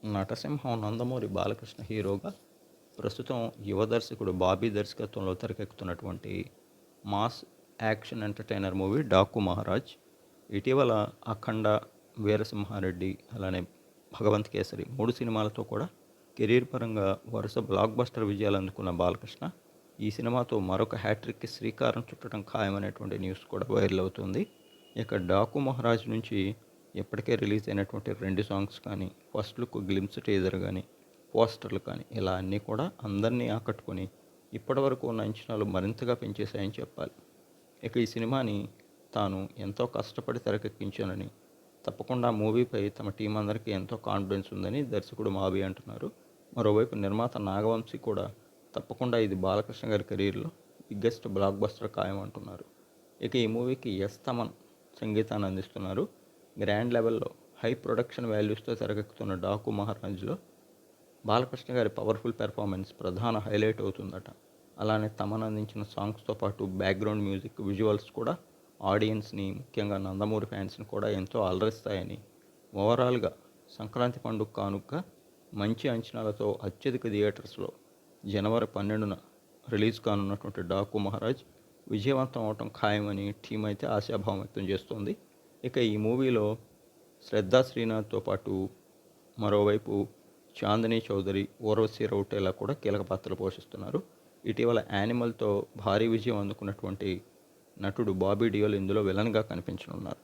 నటసింహం నందమూరి బాలకృష్ణ హీరోగా ప్రస్తుతం యువ దర్శకుడు బాబీ దర్శకత్వంలో తెరకెక్కుతున్నటువంటి mass action entertainer movie Daaku Maharaj. ఇటీవల అఖండ, వీరసింహారెడ్డి, అలానే భగవంత్ కేసరి 3 సినిమాలతో కూడా కెరీర్ పరంగా వరుస బ్లాక్ బస్టర్ విజయాలు అందుకున్న బాలకృష్ణ ఈ సినిమాతో మరొక హ్యాట్రిక్కి శ్రీకారం చుట్టడం ఖాయమైనటువంటి న్యూస్ కూడా వైరల్ అవుతుంది. ఇక డాకు మహారాజ్ నుంచి ఇప్పటికే రిలీజ్ అయినటువంటి 2 సాంగ్స్ కానీ, ఫస్ట్ లుక్ గ్లిమ్స్ టీజర్ కానీ, పోస్టర్లు కానీ ఇలా అన్నీ కూడా అందరినీ ఆకట్టుకొని ఇప్పటివరకు ఉన్న అంచనాలు మరింతగా పెంచేశాయని చెప్పాలి. ఇక ఈ సినిమాని తాను ఎంతో కష్టపడి తెరకెక్కించానని, తప్పకుండా మూవీపై తమ టీం అందరికీ ఎంతో కాన్ఫిడెన్స్ ఉందని దర్శకుడు మాబీ అంటున్నారు. మరోవైపు నిర్మాత నాగవంశీ కూడా తప్పకుండా ఇది బాలకృష్ణ గారి కెరీర్లో బిగ్గెస్ట్ బ్లాక్ బస్టర్ ఖాయం అంటున్నారు. ఇక ఈ మూవీకి ఎస్ తమన్ సంగీతాన్ని అందిస్తున్నారు. గ్రాండ్ లెవెల్లో హై ప్రొడక్షన్ వాల్యూస్తో తెరకెక్కుతున్న డాకు మహారాజ్లో బాలకృష్ణ గారి పవర్ఫుల్ పెర్ఫార్మెన్స్ ప్రధాన హైలైట్ అవుతుందట. అలానే తమన్ అందించిన సాంగ్స్తో పాటు బ్యాక్గ్రౌండ్ మ్యూజిక్, విజువల్స్ కూడా ఆడియన్స్ని, ముఖ్యంగా నందమూరి ఫ్యాన్స్ని కూడా ఎంతో అలరిస్తాయని, ఓవరాల్గా సంక్రాంతి పండుగ కానుక మంచి అంచనాలతో అత్యధిక థియేటర్స్లో జనవరి 12న రిలీజ్ కానున్నటువంటి డాకు మహారాజ్ విజయవంతం అవటం ఖాయమని టీం అయితే ఆశాభావం వ్యక్తం చేస్తోంది. ఇక ఈ మూవీలో శ్రద్ధా శ్రీనాథ్తో పాటు మరోవైపు చాందినీ చౌదరి, ఊర్వశి రౌటేలా కూడా కీలక పాత్రలు పోషిస్తున్నారు. ఇటీవల యానిమల్తో భారీ విజయం అందుకున్నటువంటి నటుడు బాబీ డియోల్ ఇందులో విలన్గా కనిపించనున్నారు.